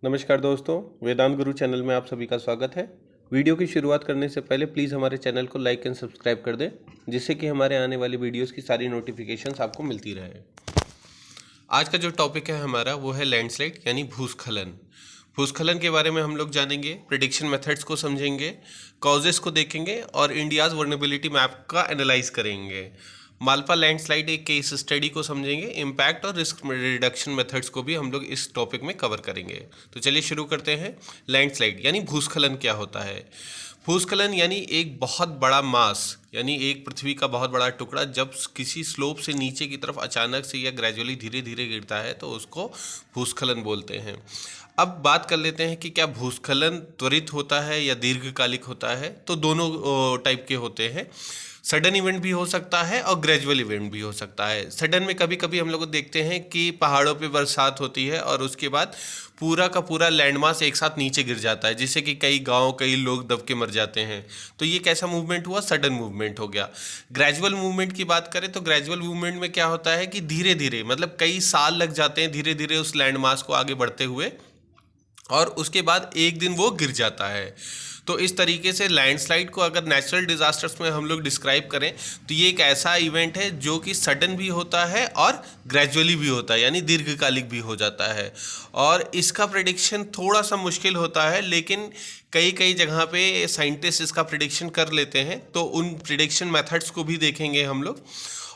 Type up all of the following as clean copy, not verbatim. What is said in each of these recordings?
नमस्कार दोस्तों, वेदांत गुरु चैनल में आप सभी का स्वागत है। वीडियो की शुरुआत करने से पहले प्लीज़ हमारे चैनल को लाइक एंड सब्सक्राइब कर दें, जिससे कि हमारे आने वाली वीडियोस की सारी नोटिफिकेशंस आपको मिलती रहे। आज का जो टॉपिक है हमारा वो है लैंडस्लाइड यानी भूस्खलन। भूस्खलन के बारे में हम लोग जानेंगे, प्रिडिक्शन मेथड्स को समझेंगे, कॉजेस को देखेंगे और इंडियाज़ वर्नेबिलिटी मैप का एनालाइज करेंगे। मालपा लैंडस्लाइड एक केस स्टडी को समझेंगे, इम्पैक्ट और रिस्क रिडक्शन मेथड्स को भी हम लोग इस टॉपिक में कवर करेंगे। तो चलिए शुरू करते हैं। लैंडस्लाइड यानी भूस्खलन क्या होता है? भूस्खलन यानी एक बहुत बड़ा मास यानी एक पृथ्वी का बहुत बड़ा टुकड़ा जब किसी स्लोप से नीचे की तरफ अचानक से या ग्रेजुअली धीरे धीरे गिरता है तो उसको भूस्खलन बोलते हैं। अब बात कर लेते हैं कि क्या भूस्खलन त्वरित होता है या दीर्घकालिक होता है। तो दोनों टाइप के होते हैं। सडन इवेंट भी हो सकता है और ग्रेजुअल इवेंट भी हो सकता है। सडन में कभी कभी हम लोग देखते हैं कि पहाड़ों पे बरसात होती है और उसके बाद पूरा का पूरा लैंडमास एक साथ नीचे गिर जाता है, जिससे कि कई गांव कई लोग दब के मर जाते हैं। तो ये कैसा मूवमेंट हुआ? सडन मूवमेंट हो गया। ग्रेजुअल मूवमेंट की बात करें तो ग्रेजुअल मूवमेंट में क्या होता है कि धीरे धीरे मतलब कई साल लग जाते हैं धीरे धीरे उस लैंडमास को आगे बढ़ते हुए, और उसके बाद एक दिन वो गिर जाता है। तो इस तरीके से लैंडस्लाइड को अगर नेचुरल डिजास्टर्स में हम लोग डिस्क्राइब करें तो ये एक ऐसा इवेंट है जो कि सडन भी होता है और ग्रेजुअली भी होता है, यानी दीर्घकालिक भी हो जाता है। और इसका प्रिडिक्शन थोड़ा सा मुश्किल होता है, लेकिन कई कई जगह पे साइंटिस्ट इसका प्रिडिक्शन कर लेते हैं। तो उन प्रिडिक्शन मेथड्स को भी देखेंगे हम लोग।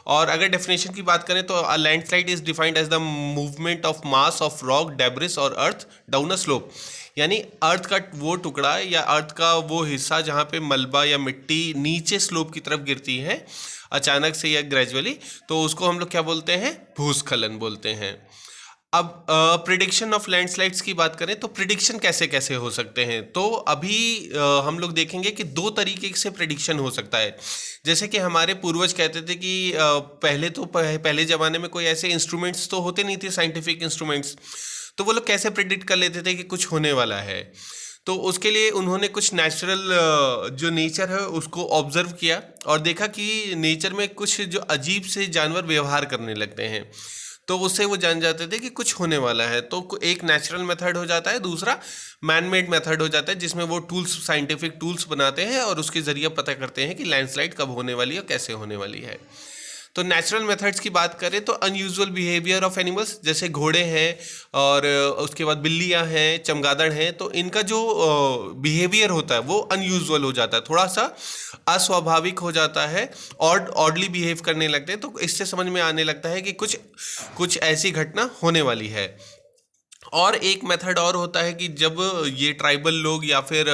और अगर डेफिनेशन की बात करें तो a landslide is defined as the movement of mass of rock, debris और अर्थ डाउन अ स्लोप। यानी अर्थ का वो टुकड़ा या अर्थ का वो हिस्सा जहाँ पे मलबा या मिट्टी नीचे स्लोप की तरफ गिरती है अचानक से या ग्रेजुअली, तो उसको हम लोग क्या बोलते हैं? भूस्खलन बोलते हैं। अब प्रिडिक्शन ऑफ लैंडस्लाइड्स की बात करें तो प्रिडिक्शन कैसे कैसे हो सकते हैं। तो अभी हम लोग देखेंगे कि दो तरीके से प्रिडिक्शन हो सकता है। जैसे कि हमारे पूर्वज कहते थे कि पहले तो पहले ज़माने में कोई ऐसे इंस्ट्रूमेंट्स तो होते नहीं थे, साइंटिफिक इंस्ट्रूमेंट्स। तो वो लोग कैसे प्रिडिक्ट कर लेते थे कि कुछ होने वाला है? तो उसके लिए उन्होंने कुछ नेचुरल जो नेचर है उसको ऑब्जर्व किया और देखा कि नेचर में कुछ जो अजीब से जानवर व्यवहार करने लगते हैं। तो उससे वो जान जाते थे कि कुछ होने वाला है। तो एक नेचुरल मेथड हो जाता है, दूसरा मैन मेड मेथड हो जाता है, जिसमें वो टूल्स, साइंटिफिक टूल्स बनाते हैं और उसके ज़रिए पता करते हैं कि लैंडस्लाइड कब होने वाली है और कैसे होने वाली है। तो नेचुरल मेथड्स की बात करें तो अनयूजुअल बिहेवियर ऑफ एनिमल्स, जैसे घोड़े हैं और उसके बाद बिल्लियां हैं, चमगादड़ हैं, तो इनका जो बिहेवियर होता है वो अनयूजुअल हो जाता है, थोड़ा सा अस्वाभाविक हो जाता है, ऑडली बिहेव करने लगते हैं। तो इससे समझ में आने लगता है कि कुछ कुछ ऐसी घटना होने वाली है। और एक मेथड और होता है कि जब ये ट्राइबल लोग या फिर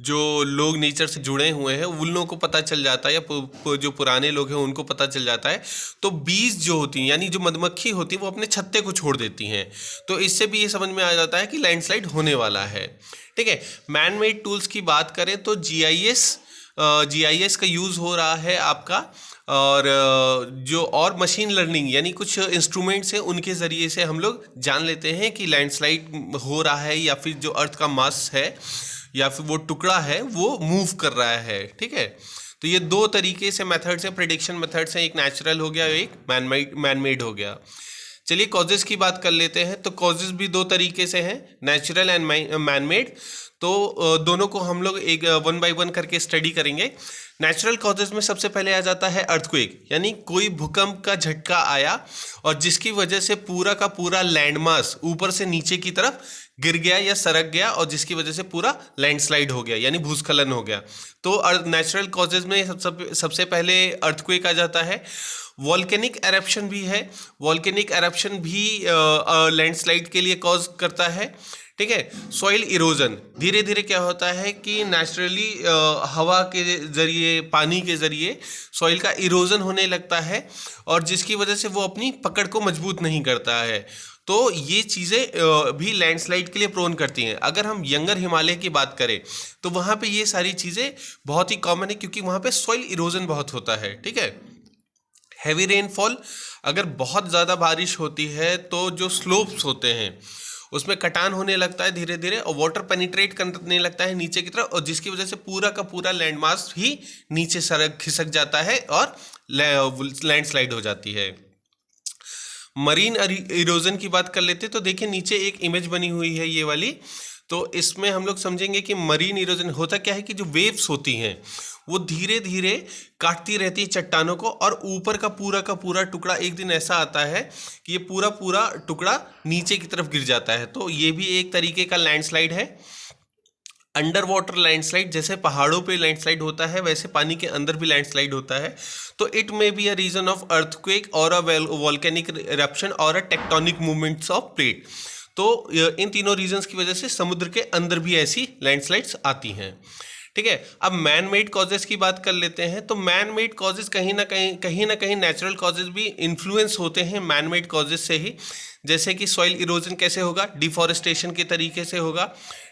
जो लोग नेचर से जुड़े हुए हैं उन लोगों को पता चल जाता है, या जो पुराने लोग हैं उनको पता चल जाता है, तो बीज जो होती हैं यानी जो मधुमक्खी होती है वो अपने छत्ते को छोड़ देती हैं। तो इससे भी ये समझ में आ जाता है कि लैंडस्लाइड होने वाला है। ठीक है। मैन मेड टूल्स की बात करें तो जीआईएस का यूज़ हो रहा है आपका, और जो और मशीन लर्निंग यानी कुछ इंस्ट्रूमेंट्स हैं उनके ज़रिए से हम लोग जान लेते हैं कि लैंडस्लाइड हो रहा है या फिर जो अर्थ का मास है या फिर वो टुकड़ा है वो मूव कर रहा है। ठीक है। तो ये दो तरीके से मेथड्स हैं, प्रिडिक्शन मेथड्स हैं, एक नेचुरल हो गया, एक मैन मेड हो गया। चलिए कॉजेज़ की बात कर लेते हैं। तो कॉजेज़ भी दो तरीके से हैं, नेचुरल एंड मैन मेड। तो दोनों को हम लोग एक वन बाय वन करके स्टडी करेंगे। नेचुरल कॉजेज़ में सबसे पहले आ जाता है अर्थक्वेक, यानी कोई भूकंप का झटका आया और जिसकी वजह से पूरा का पूरा लैंडमास ऊपर से नीचे की तरफ गिर गया या सरक गया और जिसकी वजह से पूरा लैंडस्लाइड हो गया यानी भूस्खलन हो गया। तो नेचुरल कॉजेज़ में सबसे पहले अर्थक्वेक आ जाता है। वॉल्केनिक एरप्शन भी है, वॉल्केनिक एरप्शन भी लैंडस्लाइड के लिए कॉज करता है। ठीक है। सॉइल इरोजन, धीरे धीरे क्या होता है कि नेचुरली हवा के ज़रिए, पानी के ज़रिए सॉइल का इरोजन होने लगता है और जिसकी वजह से वो अपनी पकड़ को मजबूत नहीं करता है। तो ये चीज़ें भी लैंडस्लाइड के लिए प्रोन करती हैं। अगर हम यंगर हिमालय की बात करें तो वहाँ पे ये सारी चीज़ें बहुत ही कॉमन है, क्योंकि वहाँ पे सॉइल इरोजन बहुत होता है। ठीक है। हैवी रेनफॉल, अगर बहुत ज़्यादा बारिश होती है तो जो स्लोप्स होते हैं उसमें कटान होने लगता है धीरे धीरे और वाटर पेनिट्रेट करने लगता है नीचे की तरफ, और जिसकी वजह से पूरा का पूरा लैंडमास ही नीचे सरक खिसक जाता है और लैंडस्लाइड हो जाती है। मरीन इरोजन की बात कर लेते तो देखिए नीचे एक इमेज बनी हुई है ये वाली। तो इसमें हम लोग समझेंगे कि मरीन इरोजन होता क्या है कि जो वेव्स होती हैं वो धीरे धीरे काटती रहती है चट्टानों को, और ऊपर का पूरा टुकड़ा एक दिन ऐसा आता है कि ये पूरा टुकड़ा नीचे की तरफ गिर जाता है। तो ये भी एक तरीके का लैंडस्लाइड है। अंडर वाटर लैंडस्लाइड, जैसे पहाड़ों पे लैंडस्लाइड होता है वैसे पानी के अंदर भी लैंडस्लाइड होता है। तो it may be a reason of earthquake और अ वॉल्केनिक इरप्शन और a tectonic movements of plate. तो इन तीनों रीजंस की वजह से समुद्र के अंदर भी ऐसी लैंडस्लाइड्स आती हैं। ठीक है, अब मैन मेड कॉजेज की बात कर लेते हैं। तो मैन मेड कॉजेज कहीं ना कहीं नेचुरल कॉजेज भी इन्फ्लुएंस होते हैं मैन मेड कॉजेज से ही। जैसे कि सॉइल इरोजन कैसे होगा, डिफॉरेस्टेशन के तरीके से होगा।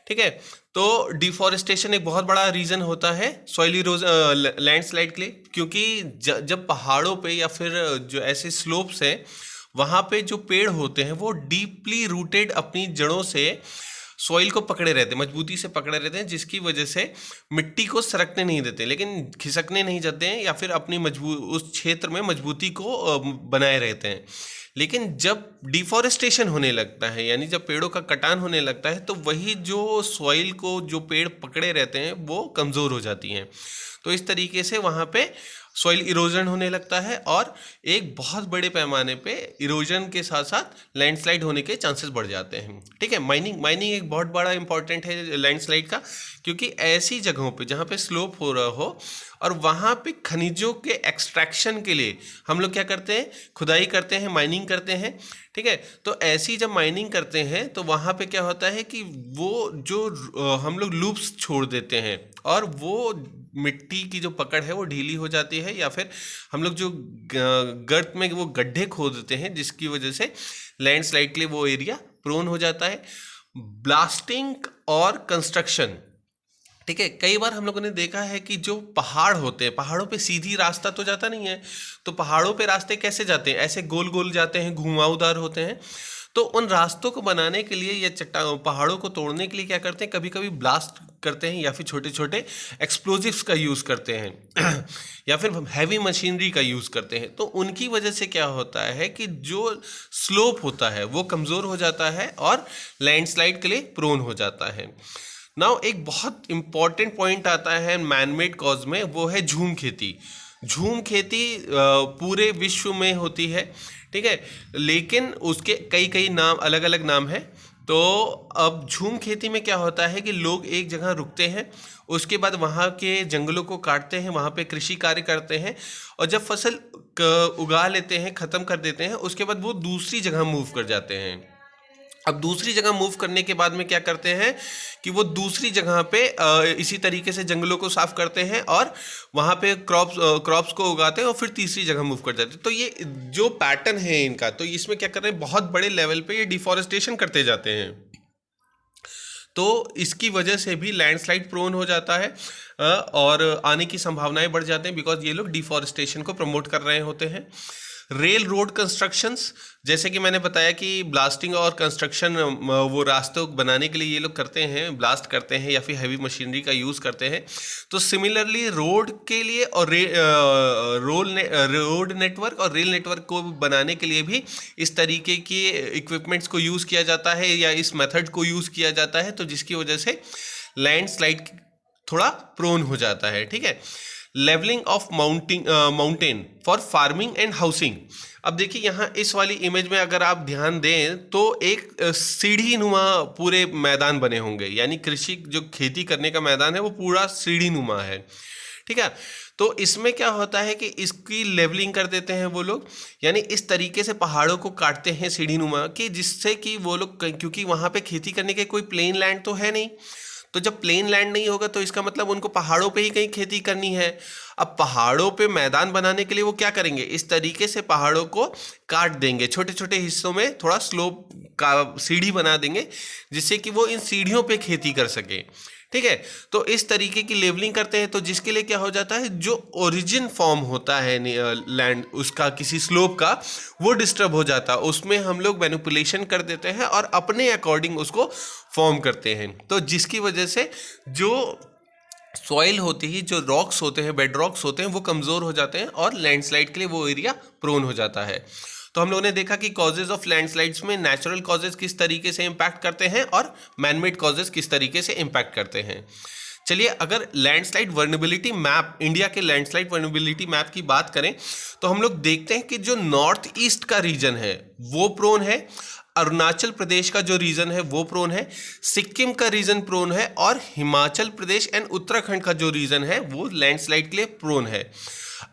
ठीक है, तो डिफॉरेस्टेशन एक बहुत बड़ा रीज़न होता है सॉइल इरोजन लैंडस्लाइड के लिए, क्योंकि जब पहाड़ों पे या फिर जो ऐसे स्लोप्स हैं वहाँ पे जो पेड़ होते हैं वो डीपली रूटेड अपनी जड़ों से सॉइल को पकड़े रहते हैं, मजबूती से पकड़े रहते हैं, जिसकी वजह से मिट्टी को सरकने नहीं देते, लेकिन खिसकने नहीं जाते हैं या फिर अपनी उस क्षेत्र में मजबूती को बनाए रहते हैं। लेकिन जब डिफॉरेस्टेशन होने लगता है, यानी जब पेड़ों का कटान होने लगता है, तो वही जो सॉइल को जो पेड़ पकड़े रहते हैं वो कमज़ोर हो जाती हैं। तो इस तरीके से वहाँ पे सॉइल इरोजन होने लगता है और एक बहुत बड़े पैमाने पे इरोजन के साथ साथ लैंडस्लाइड होने के चांसेस बढ़ जाते हैं। ठीक है, माइनिंग एक बहुत बड़ा इंपॉर्टेंट है लैंडस्लाइड का, क्योंकि ऐसी जगहों पे जहाँ पे स्लोप हो रहा हो और वहाँ पे खनिजों के एक्सट्रैक्शन के लिए हम लोग क्या करते हैं, खुदाई करते हैं, माइनिंग करते हैं। ठीक है, तो ऐसी जब माइनिंग करते हैं तो वहाँ पे क्या होता है कि वो जो हम लोग लूप्स छोड़ देते हैं और वो मिट्टी की जो पकड़ है वो ढीली हो जाती है, या फिर हम लोग जो गर्त में वो गड्ढे खोद देते हैं, जिसकी वजह से लैंडस्लाइड के लिए वो एरिया प्रोन हो जाता है। ब्लास्टिंग और कंस्ट्रक्शन, ठीक है, कई बार हम लोगों ने देखा है कि जो पहाड़ होते हैं, पहाड़ों पे सीधी रास्ता तो जाता नहीं है, तो पहाड़ों पे रास्ते कैसे जाते हैं, ऐसे गोल गोल जाते हैं, घुमावदार होते हैं। तो उन रास्तों को बनाने के लिए या पहाड़ों को तोड़ने के लिए क्या करते हैं, कभी कभी ब्लास्ट करते हैं या फिर छोटे छोटे एक्सप्लोजिव्स का यूज़ करते हैं या फिर हैवी मशीनरी का यूज़ करते हैं। तो उनकी वजह से क्या होता है कि जो स्लोप होता है वो कमज़ोर हो जाता है और लैंडस्लाइड के लिए प्रोन हो जाता है। नाउ एक बहुत इंपॉर्टेंट पॉइंट आता है मैनमेड कॉज में, वो है झूम खेती। झूम खेती पूरे विश्व में होती है। ठीक है, लेकिन उसके कई कई नाम, अलग अलग नाम है। तो अब झूम खेती में क्या होता है कि लोग एक जगह रुकते हैं, उसके बाद वहाँ के जंगलों को काटते हैं, वहाँ पे कृषि कार्य करते हैं, और जब फसल उगा लेते हैं, ख़त्म कर देते हैं, उसके बाद वो दूसरी जगह मूव कर जाते हैं। अब दूसरी जगह मूव करने के बाद में क्या करते हैं कि वो दूसरी जगह पे इसी तरीके से जंगलों को साफ करते हैं और वहाँ पे क्रॉप्स को उगाते हैं और फिर तीसरी जगह मूव कर जाते हैं। तो ये जो पैटर्न है इनका, तो इसमें क्या कर रहे हैं, बहुत बड़े लेवल पे ये डिफॉरेस्टेशन करते जाते हैं। तो इसकी वजह से भी लैंडस्लाइड प्रोन हो जाता है और आने की संभावनाएं बढ़ जाते हैं, बिकॉज ये लोग डिफॉरेस्टेशन को प्रमोट कर रहे होते हैं। रेल रोड कंस्ट्रक्शंस, जैसे कि मैंने बताया कि ब्लास्टिंग और कंस्ट्रक्शन वो रास्तों बनाने के लिए ये लोग करते हैं, ब्लास्ट करते हैं या फिर हैवी मशीनरी का यूज़ करते हैं। तो सिमिलरली रोड के लिए और रोड नेटवर्क और रेल नेटवर्क को बनाने के लिए भी इस तरीके के इक्विपमेंट्स को यूज़ किया जाता है या इस मेथड को यूज़ किया जाता है, तो जिसकी वजह से लैंडस्लाइड थोड़ा प्रोन हो जाता है। ठीक है, levelling of mountain for farming and housing. अब देखिए यहाँ इस वाली इमेज में अगर आप ध्यान दें तो एक सीढ़ी नुमा पूरे मैदान बने होंगे, यानी कृषि जो खेती करने का मैदान है वो पूरा सीढ़ी नुमा है। ठीक है, तो इसमें क्या होता है कि इसकी लेवलिंग कर देते हैं वो लोग, यानी इस तरीके से पहाड़ों को काटते हैं सीढ़ी नुमा कि जिससे कि वो लोग, क्योंकि वहाँ पे खेती करने के कोई प्लेन लैंड तो है नहीं, तो जब प्लेन लैंड नहीं होगा तो इसका मतलब उनको पहाड़ों पे ही कहीं खेती करनी है। अब पहाड़ों पे मैदान बनाने के लिए वो क्या करेंगे, इस तरीके से पहाड़ों को काट देंगे, छोटे छोटे हिस्सों में थोड़ा स्लोप का सीढ़ी बना देंगे, जिससे कि वो इन सीढ़ियों पे खेती कर सके। ठीक है, तो इस तरीके की लेवलिंग करते हैं, तो जिसके लिए क्या हो जाता है, जो ओरिजिन फॉर्म होता है लैंड उसका किसी स्लोप का, वो डिस्टर्ब हो जाता है, उसमें हम लोग मैनिपुलेशन कर देते हैं और अपने अकॉर्डिंग उसको फॉर्म करते हैं। तो जिसकी वजह से जो सॉइल होती है, जो रॉक्स होते हैं, बेड रॉक्स होते हैं, वो कमज़ोर हो जाते हैं और लैंडस्लाइड के लिए वो एरिया प्रोन हो जाता है। तो हम लोगों ने देखा कि कॉजेज ऑफ लैंडस्लाइड्स में नेचुरल कॉजेज किस तरीके से इम्पैक्ट करते हैं और मैनमेड कॉजेज किस तरीके से इम्पैक्ट करते हैं। चलिए, अगर लैंडस्लाइड वर्नेबिलिटी मैप, इंडिया के लैंडस्लाइड वर्नेबिलिटी मैप की बात करें तो हम लोग देखते हैं कि जो नॉर्थ ईस्ट का रीजन है वो प्रोन है, अरुणाचल प्रदेश का जो रीजन है वो प्रोन है, सिक्किम का रीजन प्रोन है और हिमाचल प्रदेश एंड उत्तराखंड का जो रीजन है वो लैंडस्लाइड के लिए प्रोन है।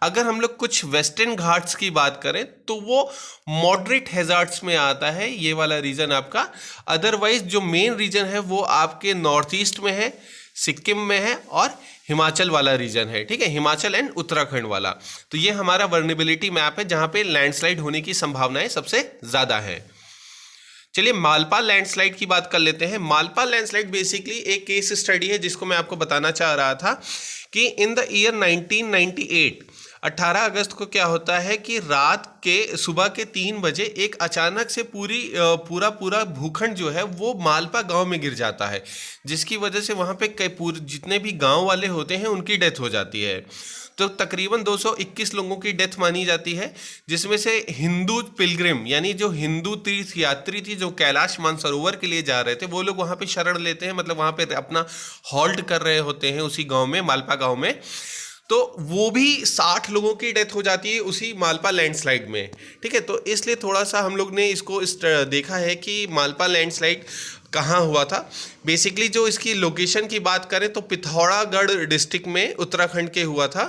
अगर हम लोग कुछ वेस्टर्न घाट्स की बात करें तो वो मॉडरेट हैजार्ड्स में आता है, ये वाला रीजन आपका। अदरवाइज जो मेन रीजन है वो आपके नॉर्थ ईस्ट में है, सिक्किम में है और हिमाचल वाला रीजन है, ठीक है, हिमाचल एंड उत्तराखंड वाला। तो ये हमारा वर्नेबिलिटी मैप है जहां पे लैंडस्लाइड होने की संभावनाएं सबसे ज्यादा है। चलिए, मालपा लैंडस्लाइड की बात कर लेते हैं। मालपा लैंडस्लाइड बेसिकली एक केस स्टडी है जिसको मैं आपको बताना चाह रहा था कि इन द ईयर 1998 18 अगस्त को क्या होता है कि रात के सुबह के 3 बजे एक अचानक से पूरा भूखंड जो है वो मालपा गांव में गिर जाता है, जिसकी वजह से वहां पे जितने भी गांव वाले होते हैं उनकी डेथ हो जाती है। तो तकरीबन 221 लोगों की डेथ मानी जाती है, जिसमें से हिंदू पिलग्रिम यानी जो हिंदू तीर्थ यात्री थी जो कैलाश मानसरोवर के लिए जा रहे थे वो लोग वहाँ पे शरण लेते हैं, मतलब वहाँ पे अपना हॉल्ट कर रहे होते हैं उसी गांव में, मालपा गांव में। तो वो भी 60 लोगों की डेथ हो जाती है उसी मालपा लैंडस्लाइड में, ठीक है। तो इसलिए थोड़ा सा हम लोग ने इसको देखा है कि मालपा लैंडस्लाइड कहाँ हुआ था। बेसिकली जो इसकी लोकेशन की बात करें तो पिथौरागढ़ डिस्ट्रिक्ट में उत्तराखंड के हुआ था,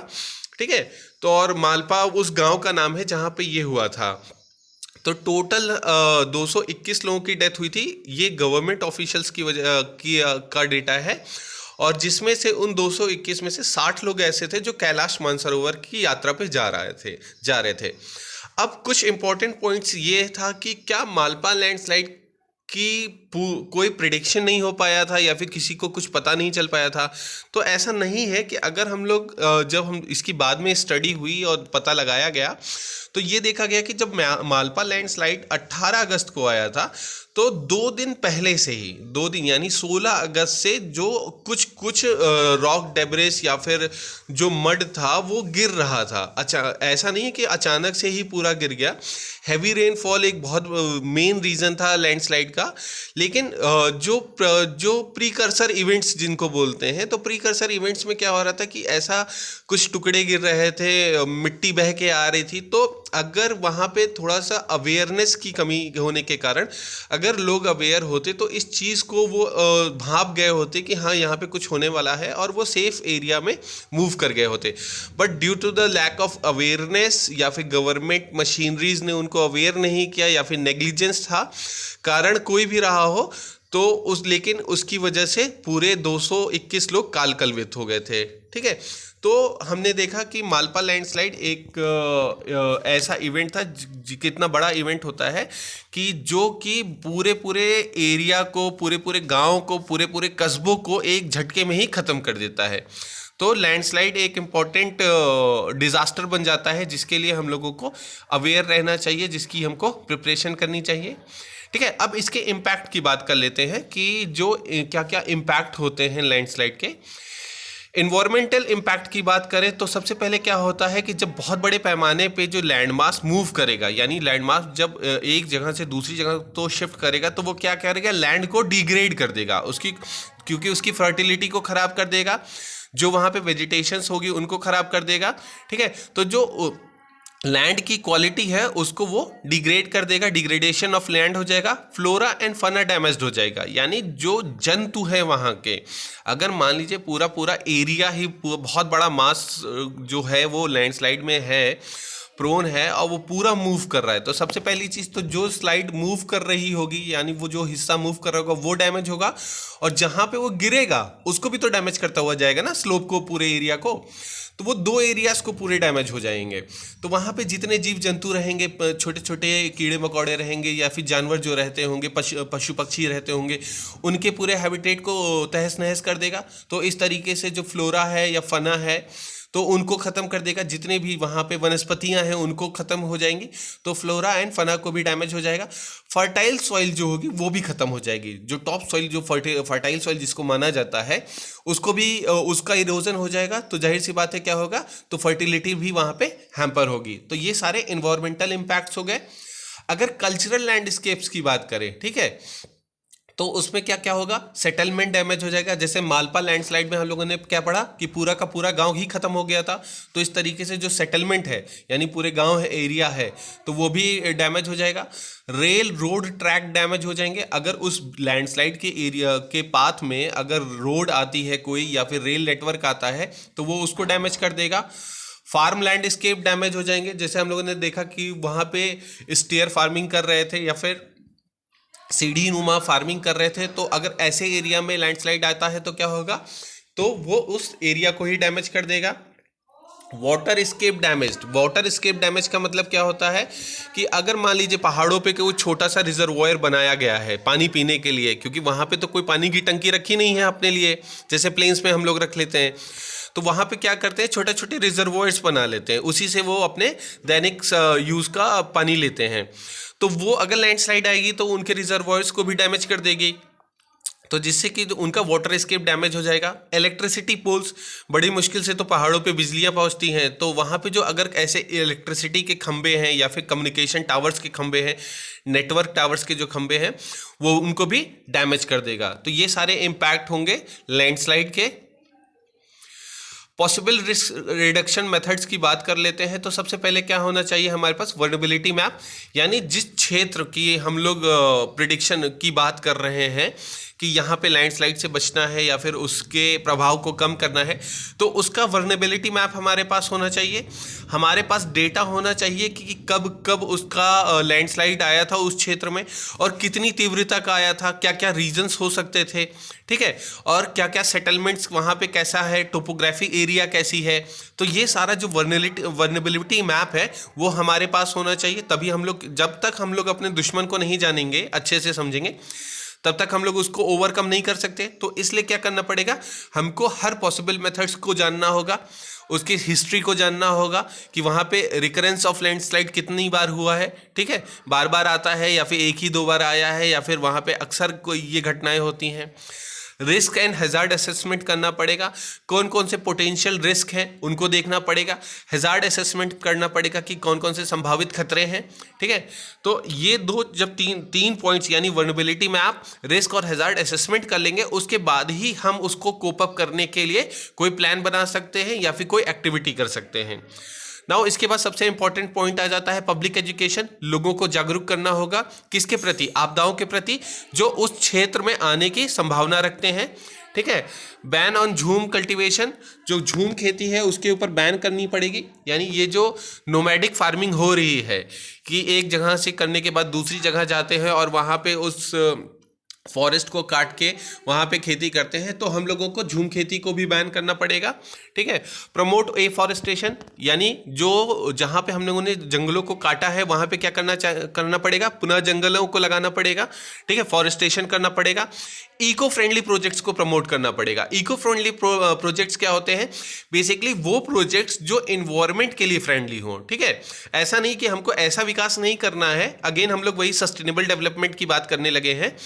ठीक है। तो और मालपा उस गांव का नाम है जहाँ पे ये हुआ था। तो टोटल 221 लोगों की डेथ हुई थी, ये गवर्नमेंट ऑफिशियल्स की वजह का डेटा है, और जिसमें से उन 221 में से 60 लोग ऐसे थे जो कैलाश मानसरोवर की यात्रा पे जा रहे थे। अब कुछ इंपॉर्टेंट पॉइंट्स ये था कि क्या मालपा लैंडस्लाइड की कोई प्रिडिक्शन नहीं हो पाया था या फिर किसी को कुछ पता नहीं चल पाया था। तो ऐसा नहीं है कि अगर हम लोग जब हम इसकी बाद में स्टडी हुई और पता लगाया गया तो ये देखा गया कि जब मालपा लैंडस्लाइड 18 अगस्त को आया था तो 2 दिन पहले से ही, 2 दिन यानी 16 अगस्त से जो कुछ रॉक डेब्रिस या फिर जो मड था वो गिर रहा था। अच्छा, ऐसा नहीं है कि अचानक से ही पूरा गिर गया। हैवी रेनफॉल एक बहुत मेन रीज़न था लैंडस्लाइड का, लेकिन जो प्रीकर्सर इवेंट्स जिनको बोलते हैं, तो प्रीकर्सर इवेंट्स में क्या हो रहा था कि ऐसा कुछ टुकड़े गिर रहे थे, मिट्टी बह के आ रही थी। तो अगर वहाँ पे थोड़ा सा अवेयरनेस की कमी होने के कारण अगर लोग अवेयर होते तो इस चीज़ को वो भांप गए होते कि हाँ यहाँ पे कुछ होने वाला है और वो सेफ एरिया में मूव कर गए होते। But due to the lack of awareness या फिर गवर्नमेंट मशीनरीज ने उनको अवेयर नहीं किया या फिर नेग्लिजेंस था, कारण कोई भी रहा हो, तो लेकिन उसकी वजह से पूरे 221 लोग काल कलवित हो गए थे, ठीक है। तो हमने देखा कि मालपा लैंडस्लाइड एक ऐसा इवेंट था, कितना बड़ा इवेंट होता है कि जो कि पूरे एरिया को, पूरे गांव को, पूरे कस्बों को एक झटके में ही ख़त्म कर देता है। तो लैंडस्लाइड एक इम्पॉर्टेंट डिज़ास्टर बन जाता है जिसके लिए हम लोगों को अवेयर रहना चाहिए, जिसकी हमको प्रिपरेशन करनी चाहिए, ठीक है। अब इसके इम्पैक्ट की बात कर लेते हैं कि जो क्या क्या इम्पैक्ट होते हैं लैंडस्लाइड के। इन्वायरमेंटल इम्पैक्ट की बात करें तो सबसे पहले क्या होता है कि जब बहुत बड़े पैमाने पे जो लैंडमास मूव करेगा, यानी लैंडमास जब एक जगह से दूसरी जगह तो शिफ्ट करेगा, तो वो क्या करेगा, लैंड को डिग्रेड कर देगा क्योंकि उसकी फर्टिलिटी को ख़राब कर देगा, जो वहाँ पे वेजिटेशंस होगी उनको ख़राब कर देगा, ठीक है। तो जो लैंड की क्वालिटी है उसको वो डिग्रेड कर देगा, डिग्रेडेशन ऑफ लैंड हो जाएगा, फ्लोरा एंड फना डैमेज्ड हो जाएगा, यानी जो जंतु है वहाँ के, अगर मान लीजिए पूरा एरिया ही बहुत बड़ा मास जो है वो लैंडस्लाइड में है, प्रोन है, और वो पूरा मूव कर रहा है, तो सबसे पहली चीज़ तो जो स्लाइड मूव कर रही होगी यानी वो जो हिस्सा मूव कर रहा होगा वो डैमेज होगा, और जहाँ पे वो गिरेगा उसको भी तो डैमेज करता हुआ जाएगा ना, स्लोप को, पूरे एरिया को। तो वो 2 एरियाज को पूरे डैमेज हो जाएंगे। तो वहाँ पे जितने जीव जंतु रहेंगे, छोटे छोटे कीड़े मकोड़े रहेंगे या फिर जानवर जो रहते होंगे, पशु पक्षी रहते होंगे, उनके पूरे हैबिटेट को तहस नहस कर देगा। तो इस तरीके से जो फ्लोरा है या फना है तो उनको ख़त्म कर देगा, जितने भी वहाँ पे वनस्पतियाँ हैं उनको ख़त्म हो जाएंगी, तो फ्लोरा एंड फना को भी डैमेज हो जाएगा। फर्टाइल सॉइल जो होगी वो भी ख़त्म हो जाएगी, जो टॉप सॉइल, जो फर्टाइल सॉइल जिसको माना जाता है उसको भी उसका इरोजन हो जाएगा। तो जाहिर सी बात है क्या होगा, तो फर्टिलिटी भी वहाँ पे हैम्पर होगी। तो ये सारे इन्वायरमेंटल इम्पैक्ट्स हो गए। अगर कल्चरल लैंडस्केप्स की बात करें, ठीक है, तो उसमें क्या क्या होगा, सेटलमेंट डैमेज हो जाएगा। जैसे मालपा लैंडस्लाइड में हम लोगों ने क्या पढ़ा कि पूरा का पूरा गांव ही खत्म हो गया था, तो इस तरीके से जो सेटलमेंट है यानी पूरे गांव है, एरिया है, तो वो भी डैमेज हो जाएगा। रेल रोड ट्रैक डैमेज हो जाएंगे। अगर उस लैंडस्लाइड के एरिया के पाथ में अगर रोड आती है कोई या फिर रेल नेटवर्क आता है तो वो उसको डैमेज कर देगा। फार्म लैंडस्केप डैमेज हो जाएंगे। जैसे हम लोगों ने देखा कि वहाँ पे स्टेयर फार्मिंग कर रहे थे या फिर सीढ़ी नुमा फार्मिंग कर रहे थे, तो अगर ऐसे एरिया में लैंडस्लाइड आता है तो क्या होगा, तो वो उस एरिया को ही डैमेज कर देगा। Water scape damage, water scape damage का मतलब क्या होता है कि अगर मान लीजिए पहाड़ों पे कोई छोटा सा रिजर्वॉयर बनाया गया है पानी पीने के लिए, क्योंकि वहाँ पे तो कोई पानी की टंकी रखी नहीं है अपने लिए, जैसे प्लेन्स में हम लोग रख लेते हैं, तो वहाँ पे क्या करते हैं, छोटे छोटे रिजर्वॉयर्स बना लेते हैं, उसी से वो अपने दैनिक यूज़ का पानी लेते हैं। तो वो अगर लैंडस्लाइड आएगी तो उनके रिजर्वॉयर्स को भी डैमेज कर देगी, तो जिससे कि उनका वाटर स्केप डैमेज हो जाएगा। इलेक्ट्रिसिटी पोल्स, बड़ी मुश्किल से तो पहाड़ों पे बिजलियां पहुंचती हैं, तो वहाँ पे जो अगर ऐसे इलेक्ट्रिसिटी के खंभे हैं या फिर कम्युनिकेशन टावर्स के खंभे हैं, नेटवर्क टावर्स के जो खंभे हैं, वो उनको भी डैमेज कर देगा। तो ये सारे इम्पैक्ट होंगे लैंडस्लाइड के। पॉसिबल रिस्क रिडक्शन मेथड्स की बात कर लेते हैं। तो सबसे पहले क्या होना चाहिए हमारे पास, वल्नरेबिलिटी मैप, यानी जिस क्षेत्र की हम लोग प्रिडिक्शन की बात कर रहे हैं कि यहाँ पे लैंडस्लाइड से बचना है या फिर उसके प्रभाव को कम करना है, तो उसका वल्नरेबिलिटी मैप हमारे पास होना चाहिए। हमारे पास डेटा होना चाहिए कि कब कब उसका लैंडस्लाइड आया था उस क्षेत्र में और कितनी तीव्रता का आया था, क्या क्या रीजन्स हो सकते थे, ठीक है, और क्या क्या सेटलमेंट्स वहाँ पे कैसा है, टोपोग्राफी एरिया कैसी है। तो ये सारा जो वल्नरेबिलिटी मैप है वो हमारे पास होना चाहिए। तभी हम लोग, जब तक हम लोग अपने दुश्मन को नहीं जानेंगे, अच्छे से समझेंगे, तब तक हम लोग उसको ओवरकम नहीं कर सकते। तो इसलिए क्या करना पड़ेगा, हमको हर पॉसिबल मेथड्स को जानना होगा, उसकी हिस्ट्री को जानना होगा कि वहाँ पे रिकरेंस ऑफ लैंडस्लाइड कितनी बार हुआ है, ठीक है, बार बार आता है या फिर एक ही दो बार आया है या फिर वहाँ पे अक्सर कोई ये घटनाएं होती हैं। रिस्क एंड हैजार्ड असेसमेंट करना पड़ेगा, कौन कौन से पोटेंशियल रिस्क हैं उनको देखना पड़ेगा। हैजार्ड असेसमेंट करना पड़ेगा कि कौन कौन से संभावित खतरे हैं, ठीक है। तो ये दो जब तीन पॉइंट्स यानी वल्नरेबिलिटी मैप, रिस्क और हैजार्ड असेसमेंट कर लेंगे, उसके बाद ही हम उसको कोप अप करने के लिए कोई प्लान बना सकते हैं या फिर कोई एक्टिविटी कर सकते हैं। नाउ इसके बाद सबसे इंपॉर्टेंट पॉइंट आ जाता है पब्लिक एजुकेशन। लोगों को जागरूक करना होगा, किसके प्रति, आपदाओं के प्रति जो उस क्षेत्र में आने की संभावना रखते हैं, ठीक है। बैन ऑन झूम कल्टीवेशन, जो झूम खेती है उसके ऊपर बैन करनी पड़ेगी। यानी ये जो नोमैडिक फार्मिंग हो रही है कि एक जगह से करने के बाद दूसरी जगह जाते हैं और वहाँ पे उस फॉरेस्ट को काट के वहाँ पे खेती करते हैं, तो हम लोगों को झूम खेती को भी बैन करना पड़ेगा, ठीक है। प्रमोट एफॉरेस्टेशन, यानी जो जहाँ पे हम लोगों ने जंगलों को काटा है वहाँ पे क्या करना पड़ेगा, पुनः जंगलों को लगाना पड़ेगा, ठीक है, फॉरेस्टेशन करना पड़ेगा। इको फ्रेंडली प्रोजेक्ट्स को प्रमोट करना पड़ेगा। इको फ्रेंडली प्रोजेक्ट्स क्या होते हैं, बेसिकली वो प्रोजेक्ट्स जो इन्वायरमेंट के लिए फ्रेंडली हो, ठीक है। ऐसा नहीं कि हमको ऐसा विकास नहीं करना है, अगेन हम लोग वही सस्टेनेबल डेवलपमेंट की बात करने लगे हैं।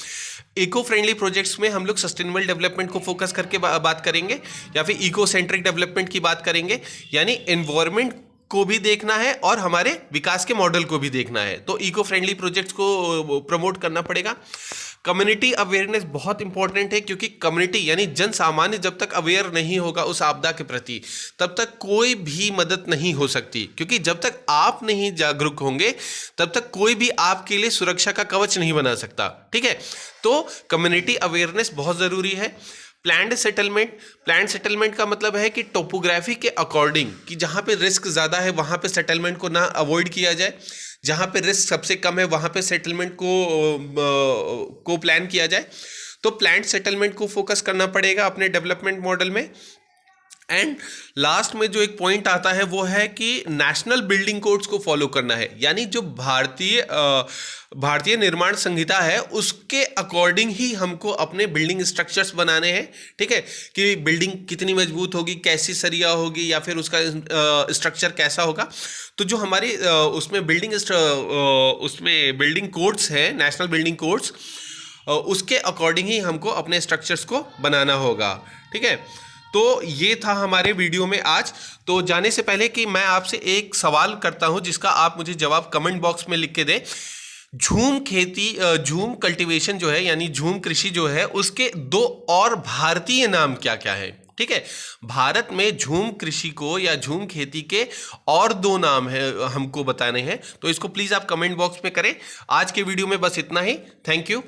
इको फ्रेंडली प्रोजेक्ट्स में हम लोग सस्टेनेबल डेवलपमेंट को फोकस करके बात करेंगे या फिर इको सेंट्रिक डेवलपमेंट की बात करेंगे, यानी एनवायरनमेंट को भी देखना है और हमारे विकास के मॉडल को भी देखना है, तो इको फ्रेंडली प्रोजेक्ट्स को प्रमोट करना पड़ेगा। कम्युनिटी अवेयरनेस बहुत इंपॉर्टेंट है, क्योंकि कम्युनिटी यानी जन सामान्य जब तक अवेयर नहीं होगा उस आपदा के प्रति, तब तक कोई भी मदद नहीं हो सकती, क्योंकि जब तक आप नहीं जागरूक होंगे तब तक कोई भी आपके लिए सुरक्षा का कवच नहीं बना सकता, ठीक है। तो कम्युनिटी अवेयरनेस बहुत ज़रूरी है। प्लान्ड सेटलमेंट का मतलब है कि टोपोग्राफी के अकॉर्डिंग कि जहाँ पे रिस्क ज़्यादा है वहाँ पे सेटलमेंट को ना अवॉइड किया जाए, जहाँ पे रिस्क सबसे कम है वहाँ पे सेटलमेंट को प्लान किया जाए। तो प्लान्ड सेटलमेंट को फोकस करना पड़ेगा अपने डेवलपमेंट मॉडल में। एंड लास्ट में जो एक पॉइंट आता है वो है कि नेशनल बिल्डिंग कोड्स को फॉलो करना है, यानी जो भारतीय निर्माण संहिता है उसके अकॉर्डिंग ही हमको अपने बिल्डिंग स्ट्रक्चर्स बनाने हैं, ठीक है, कि बिल्डिंग कितनी मजबूत होगी, कैसी सरिया होगी या फिर उसका स्ट्रक्चर कैसा होगा। तो जो हमारे उसमें बिल्डिंग कोड्स हैं, नेशनल बिल्डिंग कोड्स, उसके अकॉर्डिंग ही हमको अपने स्ट्रक्चर्स को बनाना होगा, ठीक है। तो ये था हमारे वीडियो में आज। तो जाने से पहले कि मैं आपसे एक सवाल करता हूं जिसका आप मुझे जवाब कमेंट बॉक्स में लिख के दें। झूम खेती, झूम कल्टीवेशन जो है यानी झूम कृषि जो है, उसके दो और भारतीय नाम क्या क्या है? ठीक है, भारत में झूम कृषि को या झूम खेती के और दो नाम है हमको बताने हैं, तो इसको प्लीज आप कमेंट बॉक्स में करें। आज के वीडियो में बस इतना ही। Thank you.